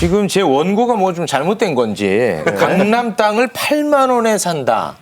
지금 제 원고가 뭐 좀 잘못된 건지 강남 땅을 8만 원에 산다.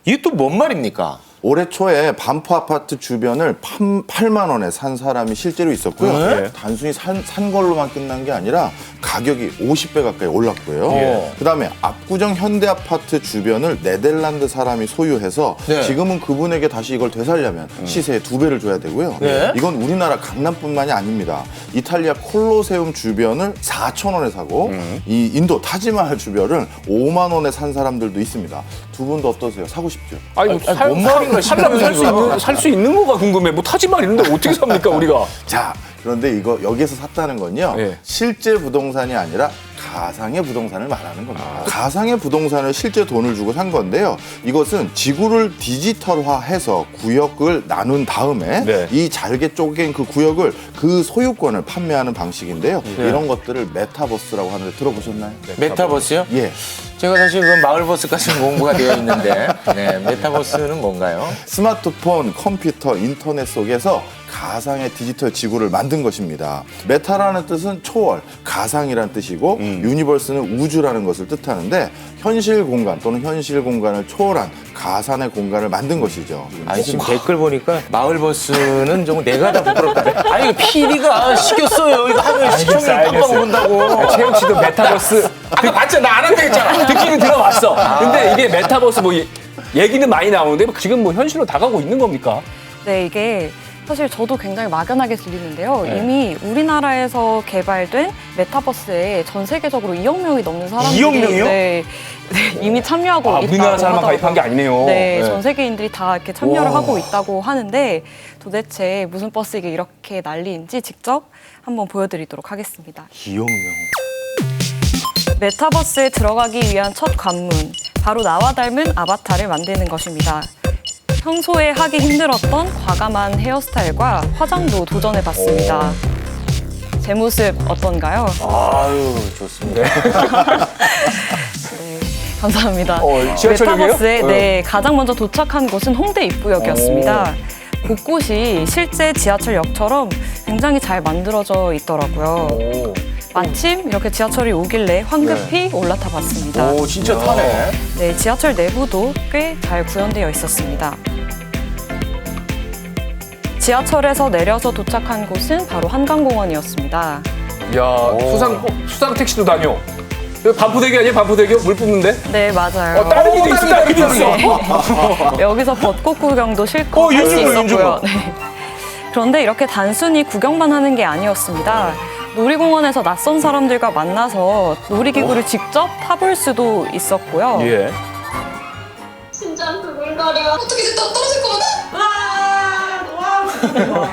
이게 또 뭔 말입니까? 올해 초에 반포 아파트 주변을 8만 원에 산 사람이 실제로 있었고요. 네? 단순히 산 걸로만 끝난 게 아니라 가격이 50배 가까이 올랐고요. 그다음에 압구정 현대 아파트 주변을 네덜란드 사람이 소유해서 네. 지금은 그분에게 다시 이걸 되살려면 시세의 2배를 줘야 되고요. 네. 이건 우리나라 강남뿐만이 아닙니다. 이탈리아 콜로세움 주변을 4천 원에 사고 이 인도 타지마할 주변을 5만 원에 산 사람들도 있습니다. 두 분도 어떠세요? 사고 싶죠? 아니, 뭔 말인가 살려면 살 수 있는 거가 궁금해. 뭐 타지말 있는데 어떻게 삽니까, 우리가? 자, 그런데 이거 여기서 샀다는 건요. 예. 실제 부동산이 아니라 가상의 부동산을 말하는 겁니다. 가상의 부동산을 실제 돈을 주고 산 건데요. 이것은 지구를 디지털화해서 구역을 나눈 다음에 네. 이 잘게 쪼갠 그 구역을 그 소유권을 판매하는 방식인데요. 이런 것들을 메타버스라고 하는데 들어보셨나요? 메타버스요? 예. 제가 사실 그 마을버스까지는 공부가 되어 있는데 네, 메타버스는 뭔가요? 스마트폰, 컴퓨터, 인터넷 속에서 가상의 디지털 지구를 만든 것입니다. 메타라는 뜻은 초월, 가상이라는 뜻이고 유니버스는 우주라는 것을 뜻하는데 현실 공간 또는 현실 공간을 초월한 가상의 공간을 만든 것이죠. 아니 지금 댓글 보니까 마을버스는 좀 내가 다 부끄럽다. 아니 이거 PD가 시켰어요. 이거 하면 시청률 깜빡 오른다고. 최욱 씨도 메타버스. 아까 봤잖아. 나 안 한다 했잖아. 듣기는 들어봤어. 근데 이게 메타버스 뭐 얘기는 많이 나오는데 지금 뭐 현실로 다가오고 있는 겁니까? 네, 이게 사실 저도 굉장히 막연하게 들리는데요. 이미 우리나라에서 개발된 메타버스에 전 세계적으로 2억 명이 넘는 사람들이 2억 명이요? 네, 이미 참여하고 있다고 우리나라 사람만 하더라고요. 가입한 게 아니네요. 네, 네. 전 세계인들이 다 이렇게 참여를 와. 하고 있다고 하는데 도대체 무슨 버스가 이렇게 난리인지 직접 한번 보여드리도록 하겠습니다. 2억 명. 메타버스에 들어가기 위한 첫 관문, 바로 나와 닮은 아바타를 만드는 것입니다. 평소에 하기 힘들었던 과감한 헤어스타일과 화장도 도전해봤습니다. 제 모습 어떤가요? 아유 좋습니다. 네, 감사합니다. 지하철역이에요? 메타버스에 네, 가장 먼저 도착한 곳은 홍대 입구역이었습니다. 곳곳이 실제 지하철역처럼 굉장히 잘 만들어져 있더라고요. 마침 이렇게 지하철이 오길래 황급히 올라타 봤습니다. 오 진짜 타네. 네, 지하철 내부도 꽤 잘 구현되어 있었습니다. 지하철에서 내려서 도착한 곳은 바로 한강공원이었습니다. 야, 수상 택시도 다녀. 여기 반포대교 아니에요? 반포대교? 물 뿜는데? 네, 맞아요. 다른 길도 있어, 다른 길도 있어. 여기서 벚꽃 구경도 실컷 할 수 윤주고, 있었고요. 네. 그런데 이렇게 단순히 구경만 하는 게 아니었습니다. 놀이공원에서 낯선 사람들과 만나서 놀이기구를 직접 타볼 수도 있었고요. 예. 심장 두근거려. 어떻게 됐다 떨어질 것 같아? 너무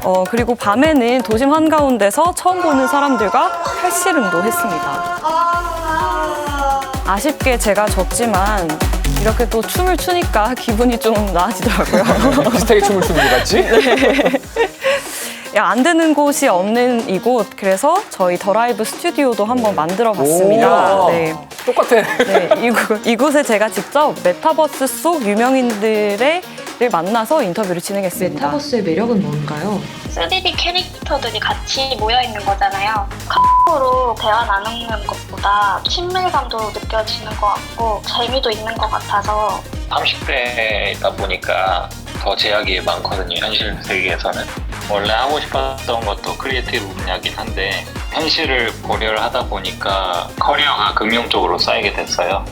어지러워. 그리고 밤에는 도심 한가운데서 처음 보는 사람들과 팔씨름도 했습니다. 아쉽게 제가 졌지만 이렇게 또 춤을 추니까 기분이 좀 나아지더라고요. 비슷하게 춤을 추는 것 같지? 야, 안 되는 곳이 없는 이곳, 그래서 저희 더 라이브 스튜디오도 한번 만들어 봤습니다. 오, 네. 똑같아. 네, 이곳에 제가 직접 메타버스 속 유명인들을 만나서 인터뷰를 진행했습니다. 메타버스의 매력은 뭔가요? 3D 캐릭터들이 같이 모여 있는 거잖아요. 카톡으로 대화 나누는 것보다 친밀감도 느껴지는 것 같고 재미도 있는 것 같아서 30대이다 보니까 더 제약이 많거든요. 현실 세계에서는 원래 하고 싶었던 것도 크리에이티브 분야긴 한데 현실을 고려를 하다 보니까 커리어가 금융 쪽으로 쌓이게 됐어요.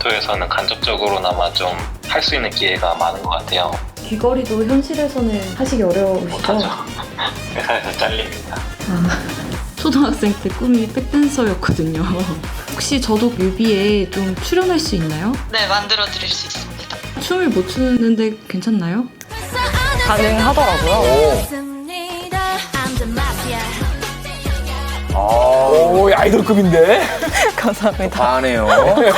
제토에서는 간접적으로나마 좀 할 수 있는 기회가 많은 것 같아요. 귀걸이도 현실에서는 하시기 어려우시죠? 못하죠. 회사에서 잘립니다. 초등학생 때 꿈이 백댄서였거든요. 혹시 저도 뮤비에 좀 출연할 수 있나요? 네, 만들어 드릴 수 있습니다. 춤을 못 추는데 괜찮나요? 가능하더라고요. 오, 아이돌급인데? 감사합니다. 다네요. 네.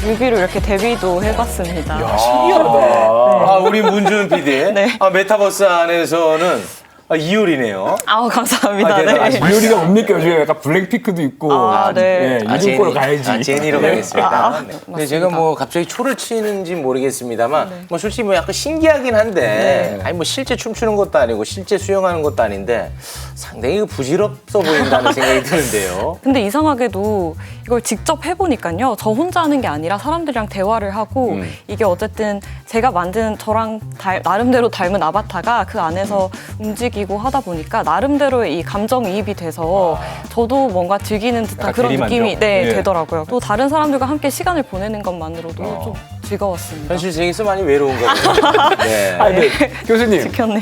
뮤비로 이렇게 데뷔도 해봤습니다. 신기하다. 아 우리 문준 PD. 네. 아 메타버스 안에서는 아, 이효리네요. 아우 감사합니다. 아, 대단하시네. 네. 이효리가 뭡니까? 요즘에 약간 블랙핑크도 있고. 아, 네. 이중고로 가야지. 아, 제니로 네. 가겠습니다. 네. 근데 맞습니다. 제가 뭐 갑자기 초를 치는지 모르겠습니다만, 뭐 솔직히 뭐 약간 신기하긴 한데, 아니 뭐 실제 춤추는 것도 아니고 실제 수영하는 것도 아닌데 상당히 부질없어 보인다는 생각이 드는데요. 근데 이상하게도 이걸 직접 해보니까요. 저 혼자 하는 게 아니라 사람들이랑 대화를 하고 이게 어쨌든 제가 만든 저랑 나름대로 닮은 아바타가 그 안에서 움직이고 하다 보니까 나름대로의 이 감정이입이 돼서 저도 뭔가 즐기는 듯한 약간 그런 대리만족. 느낌이 예. 되더라고요. 또 다른 사람들과 함께 시간을 보내는 것만으로도 좀 즐거웠습니다. 현실 세계에서 많이 외로운가 보요 네. 아, 근데 교수님. 지켰네요.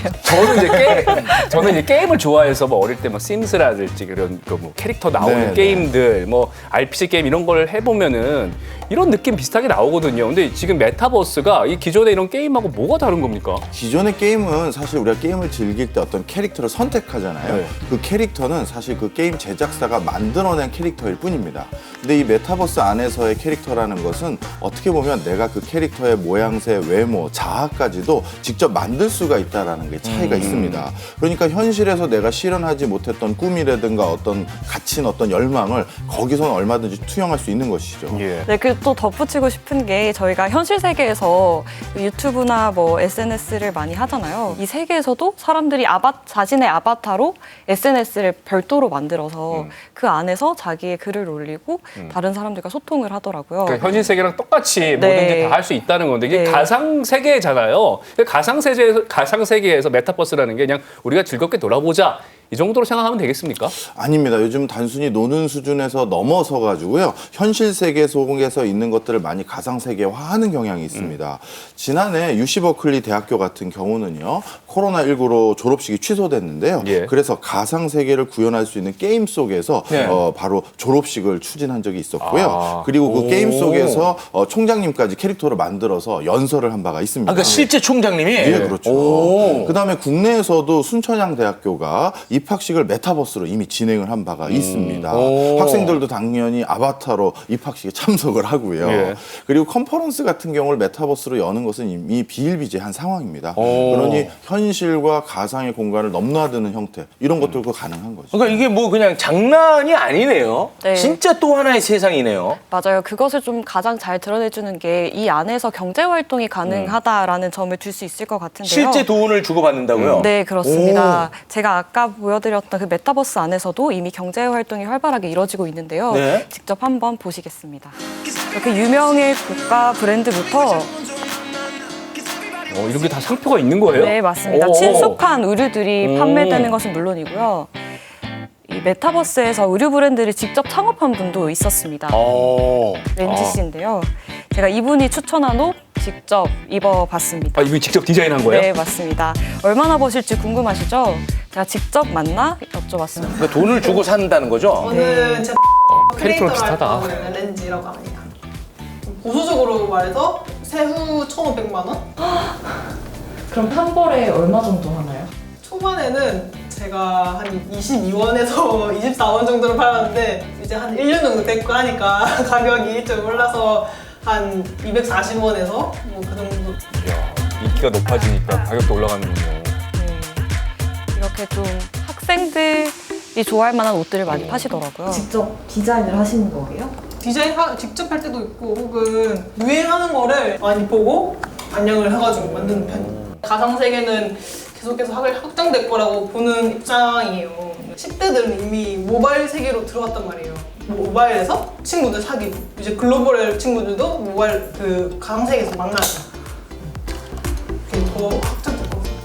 저는 이제 게임을 좋아해서 뭐 어릴 때 뭐 심스라든지 그런 그 뭐 캐릭터 나오는 네, 게임들, 뭐 RPG 게임 이런 걸 해보면은 이런 느낌 비슷하게 나오거든요. 근데 지금 메타버스가 이 기존의 이런 게임하고 뭐가 다른 겁니까? 기존의 게임은 사실 우리가 게임을 즐길 때 어떤 캐릭터를 선택하잖아요. 네. 그 캐릭터는 사실 그 게임 제작사가 만들어낸 캐릭터일 뿐입니다. 근데 이 메타버스 안에서의 캐릭터라는 것은 어떻게 보면 내가 그 캐릭터의 모양새, 외모, 자아까지도 직접 만들 수가 있다는 게 차이가 있습니다. 그러니까 현실에서 내가 실현하지 못했던 꿈이라든가 어떤 갇힌 어떤 열망을 거기서는 얼마든지 투영할 수 있는 것이죠. 예. 네, 그 또 덧붙이고 싶은 게 저희가 현실 세계에서 유튜브나 뭐 SNS를 많이 하잖아요. 이 세계에서도 사람들이 자신의 아바타로 SNS를 별도로 만들어서 그 안에서 자기의 글을 올리고 다른 사람들과 소통을 하더라고요. 그러니까 현실 세계랑 똑같이 네. 뭐든지 다 할 수 있다는 건데 이게 네. 가상 세계잖아요. 가상 세계에서 메타버스라는 게 그냥 우리가 즐겁게 놀아보자 이 정도로 생각하면 되겠습니까? 아닙니다. 요즘 단순히 노는 수준에서 넘어서 가지고요. 현실 세계 속에서 있는 것들을 많이 가상 세계화하는 경향이 있습니다. 지난해 UC 버클리 대학교 같은 경우는요. 코로나19로 졸업식이 취소됐는데요. 예. 그래서 가상 세계를 구현할 수 있는 게임 속에서 네. 바로 졸업식을 추진한 적이 있었고요. 아. 그리고 그 게임 속에서 총장님까지 캐릭터를 만들어서 연설을 한 바가 있습니다. 아, 그러니까 실제 총장님이? 예, 그렇죠. 오. 그다음에 국내에서도 순천향대학교가 입학식을 메타버스로 이미 진행을 한 바가 있습니다. 오. 학생들도 당연히 아바타로 입학식에 참석을 하고요. 예. 그리고 컨퍼런스 같은 경우를 메타버스로 여는 것은 이미 비일비재한 상황입니다. 오. 그러니 현실과 가상의 공간을 넘나드는 형태 이런 것들도 가능한 거죠. 그러니까 이게 뭐 그냥 장난이 아니네요. 네. 진짜 또 하나의 세상이네요. 맞아요. 그것을 좀 가장 잘 드러내주는 게 이 안에서 경제 활동이 가능하다라는 점을 줄 수 있을 것 같은데요. 실제 돈을 주고받는다고요? 네, 그렇습니다. 제가 아까 보여드렸던 그 메타버스 안에서도 이미 경제 활동이 활발하게 이루어지고 있는데요. 네. 직접 한번 보시겠습니다. 이렇게 유명의 국가 브랜드부터 이런 게 다 상표가 있는 거예요? 네, 맞습니다. 오. 친숙한 의류들이 판매되는 것은 물론이고요. 이 메타버스에서 의류 브랜드를 직접 창업한 분도 있었습니다. 렌지 씨인데요. 제가 이분이 추천한 옷 직접 입어봤습니다. 아, 이거 직접 디자인한 거예요? 네, 맞습니다. 얼마나 버실지 궁금하시죠? 제가 직접 만나 여쭤봤습니다. 그러니까 돈을 주고 산다는 거죠? 저는 제 캐릭터랑 크리에이터로 비슷하다. 활동하는 렌지라고 합니다. 보수적으로 말해서 세후 1,500만 원? 그럼 한 벌에 얼마 정도 하나요? 초반에는 제가 한 22원에서 24원 정도로 팔았는데 이제 한 1년 정도 됐고 하니까 가격이 좀 올라서 한 240원에서 뭐 그 정도. 이야, 인기가 높아지니까 가격도 올라가는군요. 네. 이렇게 좀 학생들이 좋아할 만한 옷들을 많이 파시더라고요. 직접 디자인을 하시는 거예요? 디자인 직접 할 때도 있고 혹은 유행하는 거를 많이 보고 반영을 해가지고 만드는 편이에요. 가상세계는 계속해서 확장될 거라고 보는 입장이에요. 10대들은 이미 모바일 세계로 들어갔단 말이에요. 모바일에서 친구들 사귀고 이제 글로벌 친구들도 모바일 그 가상세계에서 만나죠. 그게 더 확장될 것 같아요.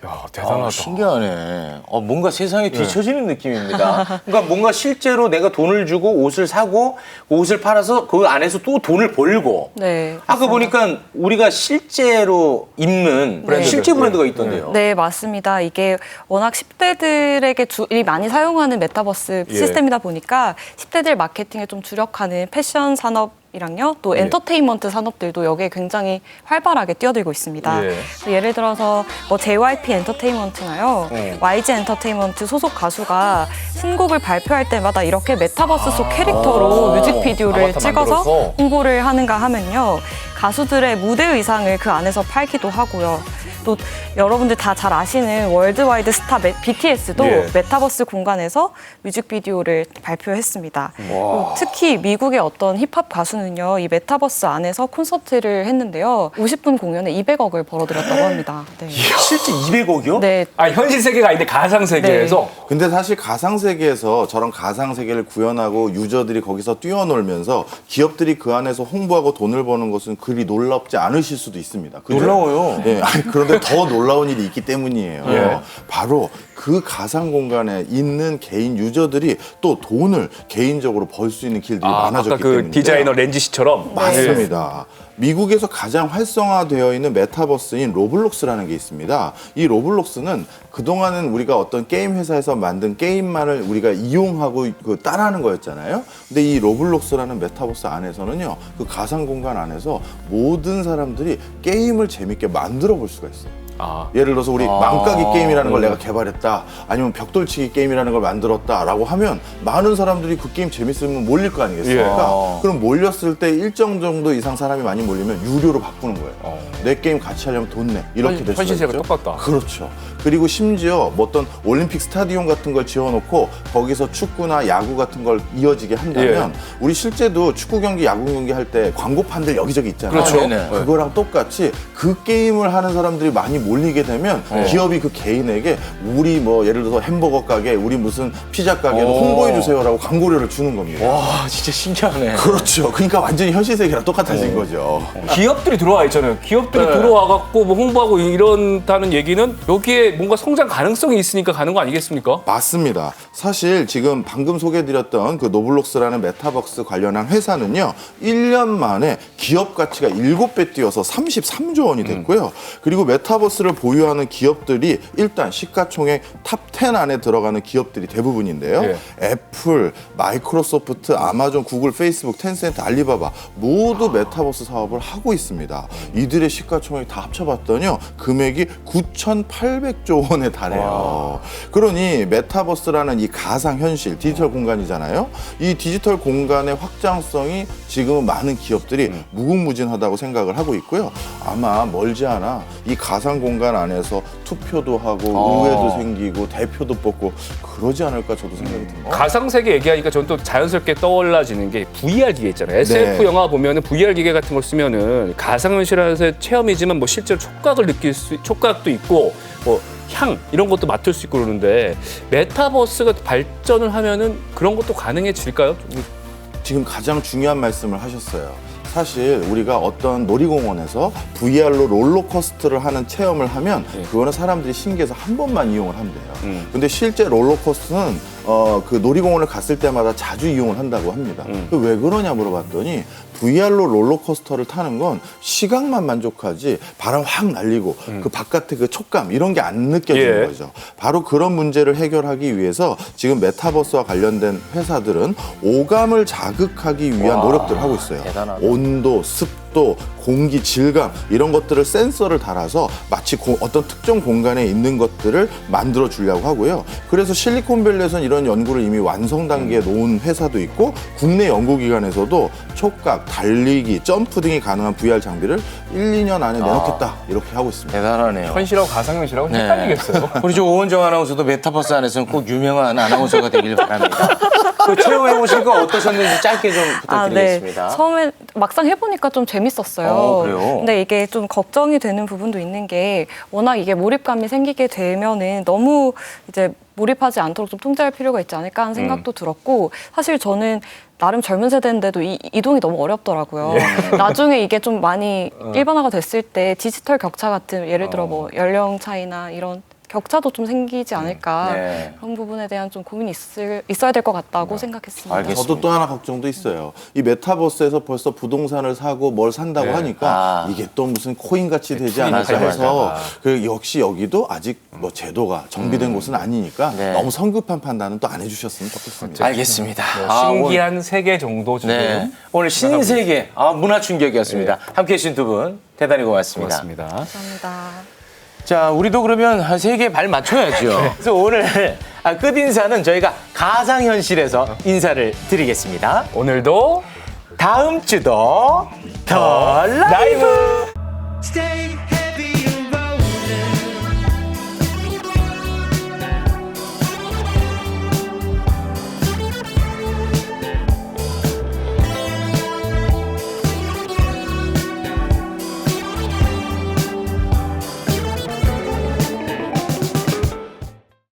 야, 대단하다. 신기하네. 뭔가 세상에 뒤처지는 느낌입니다. 그러니까 뭔가 실제로 내가 돈을 주고 옷을 사고 그 옷을 팔아서 그 안에서 또 돈을 벌고. 네. 아까 보니까 우리가 실제로 입는 브랜드들. 실제 브랜드가 있던데요. 네, 맞습니다. 이게 워낙 10대들에게 많이 사용하는 메타버스 예. 시스템이다 보니까 10대들 마케팅에 좀 주력하는 패션 산업이랑요, 또 엔터테인먼트 산업들도 여기에 굉장히 활발하게 뛰어들고 있습니다. 예. 예를 들어서 뭐 JYP 엔터테인먼트나요, YG 엔터테인먼트 소속 가수가 신곡을 발표할 때마다 이렇게 메타버스 속 캐릭터로 뮤직비디오를 아바타 찍어서 만들어서? 홍보를 하는가 하면요. 가수들의 무대 의상을 그 안에서 팔기도 하고요. 또 여러분들 다 잘 아시는 월드와이드 스타 BTS도 예. 메타버스 공간에서 뮤직비디오를 발표했습니다. 그리고 특히 미국의 어떤 힙합 가수는요, 이 메타버스 안에서 콘서트를 했는데요. 50분 공연에 200억을 벌어들였다고 합니다. 네. 실제 200억이요? 네. 아, 현실 세계가 아닌데 가상 세계에서 근데 사실 가상세계에서 저런 가상세계를 구현하고 유저들이 거기서 뛰어놀면서 기업들이 그 안에서 홍보하고 돈을 버는 것은 그리 놀랍지 않으실 수도 있습니다. 그죠? 놀라워요. 네, 아니, 그런데 더 놀라운 일이 있기 때문이에요. 예. 바로 그 가상 공간에 있는 개인 유저들이 또 돈을 개인적으로 벌 수 있는 길들이 아까 많아졌기 그 때문에 디자이너 렌지 씨처럼 맞습니다. 미국에서 가장 활성화되어 있는 메타버스인 로블록스라는 게 있습니다. 이 로블록스는 그동안은 우리가 어떤 게임 회사에서 만든 게임만을 우리가 이용하고 따라하는 거였잖아요. 근데 이 로블록스라는 메타버스 안에서는요, 그 가상 공간 안에서 모든 사람들이 게임을 재밌게 만들어 볼 수가 있어요. 아. 예를 들어서 우리 망까기 게임이라는 걸 내가 개발했다, 아니면 벽돌치기 게임이라는 걸 만들었다라고 하면 많은 사람들이 그 게임 재밌으면 몰릴 거 아니겠습니까? 그럼 몰렸을 때 일정 정도 이상 사람이 많이 몰리면 유료로 바꾸는 거예요. 내 게임 같이 하려면 돈 내. 이렇게 될 수가 현실 세계가 있죠. 똑같다. 그렇죠. 그리고 심지어 뭐 어떤 올림픽 스타디움 같은 걸 지어놓고 거기서 축구나 야구 같은 걸 이어지게 한다면 우리 실제도 축구 경기, 야구 경기 할 때 광고판들 여기저기 있잖아요. 그렇죠. 네네. 그거랑 똑같이 그 게임을 하는 사람들이 많이 몰리게 되면 기업이 그 개인에게 우리 뭐 예를 들어서 햄버거 가게, 우리 무슨 피자 가게도 홍보해 주세요라고 광고료를 주는 겁니다. 와, 진짜 신기하네. 그렇죠. 그러니까 완전히 현실 세계랑 똑같아진 거죠. 기업들이 들어와 있잖아요. 기업들이 들어와갖고 뭐 홍보하고 이런다는 얘기는 여기에 뭔가 성장 가능성이 있으니까 가는 거 아니겠습니까? 맞습니다. 사실 지금 방금 소개해드렸던 그 노블록스라는 메타버스 관련한 회사는요, 1년 만에 기업 가치가 7배 뛰어서 33조 원이 됐고요. 그리고 메타버스를 보유하는 기업들이 일단 시가총액 탑 10 안에 들어가는 기업들이 대부분인데요. 예. 애플, 마이크로소프트, 아마존, 구글, 페이스북, 텐센트, 알리바바 모두 메타버스 사업을 하고 있습니다. 이들의 시가총액 다 합쳐봤더니요, 금액이 9,800조 원에 달해요. 그러니 메타버스라는 이 가상현실, 디지털 공간이잖아요. 이 디지털 공간의 확장성이 지금은 많은 기업들이 무궁무진하다고 생각을 하고 있고요. 아마 멀지 않아 이 가상 공간 안에서 투표도 하고 의회도 생기고 대표도 뽑고 그러지 않을까 저도 생각이 듭니다. 가상 세계 얘기하니까 저는 또 자연스럽게 떠올라지는 게 VR 기계 있잖아요. SF 네. 영화 보면은 VR 기계 같은 걸 쓰면은 가상현실에서의 체험이지만 뭐 실제로 촉각을 느낄 촉각도 있고 뭐 향 이런 것도 맡을 수 있고 그러는데 메타버스가 발전을 하면은 그런 것도 가능해질까요? 지금 가장 중요한 말씀을 하셨어요. 사실 우리가 어떤 놀이공원에서 VR로 롤러코스터를 하는 체험을 하면 그거는 사람들이 신기해서 한 번만 이용을 한대요. 근데 실제 롤러코스터는 그 놀이공원을 갔을 때마다 자주 이용을 한다고 합니다. 왜 그러냐 물어봤더니 VR로 롤러코스터를 타는 건 시각만 만족하지 바람 확 날리고 그 바깥의 그 촉감 이런 게 안 느껴지는 거죠. 바로 그런 문제를 해결하기 위해서 지금 메타버스와 관련된 회사들은 오감을 자극하기 위한 노력들을 하고 있어요. 대단하다. 온도, 습도, 공기, 질감 이런 것들을 센서를 달아서 마치 어떤 특정 공간에 있는 것들을 만들어 주려고 하고요. 그래서 실리콘밸리에서는 이런 연구를 이미 완성 단계에 놓은 회사도 있고 국내 연구기관에서도 촉각, 달리기, 점프 등이 가능한 VR 장비를 1, 2년 안에 내놓겠다 이렇게 하고 있습니다. 대단하네요. 현실하고 가상현실하고 헷갈리겠어요. 우리 저 오은정 아나운서도 메타버스 안에서는 꼭 유명한 아나운서가 되길 바랍니다. 그 체험해 보신 거 어떠셨는지 짧게 좀 부탁드리겠습니다. 네. 처음에 막상 해보니까 좀 재밌었어요. 그래요? 근데 이게 좀 걱정이 되는 부분도 있는 게 워낙 이게 몰입감이 생기게 되면은 너무 이제 몰입하지 않도록 좀 통제할 필요가 있지 않을까 하는 생각도 들었고 사실 저는 나름 젊은 세대인데도 이동이 너무 어렵더라고요. 나중에 이게 좀 많이 일반화가 됐을 때 디지털 격차 같은 예를 들어 뭐 연령 차이나 이런 격차도 좀 생기지 않을까 네. 그런 부분에 대한 좀 고민이 있어야 될 것 같다고 생각했습니다. 알겠습니다. 저도 또 하나 걱정도 있어요. 이 메타버스에서 벌써 부동산을 사고 뭘 산다고 하니까 이게 또 무슨 코인 같이 되지 않을까 해서 그 역시 여기도 아직 뭐 제도가 정비된 곳은 아니니까 너무 성급한 판단은 또 안 해주셨으면 좋겠습니다. 알겠습니다. 신기한 세계 정도 지금. 네. 오늘 신세계 문화 충격이었습니다. 함께해 주신 두 분 대단히 고맙습니다. 고맙습니다. 감사합니다. 자, 우리도 그러면 한 세 개 발 맞춰야죠. 그래서 오늘 끝인사는 저희가 가상현실에서 인사를 드리겠습니다. 오늘도 다음 주도 더 라이브. Stay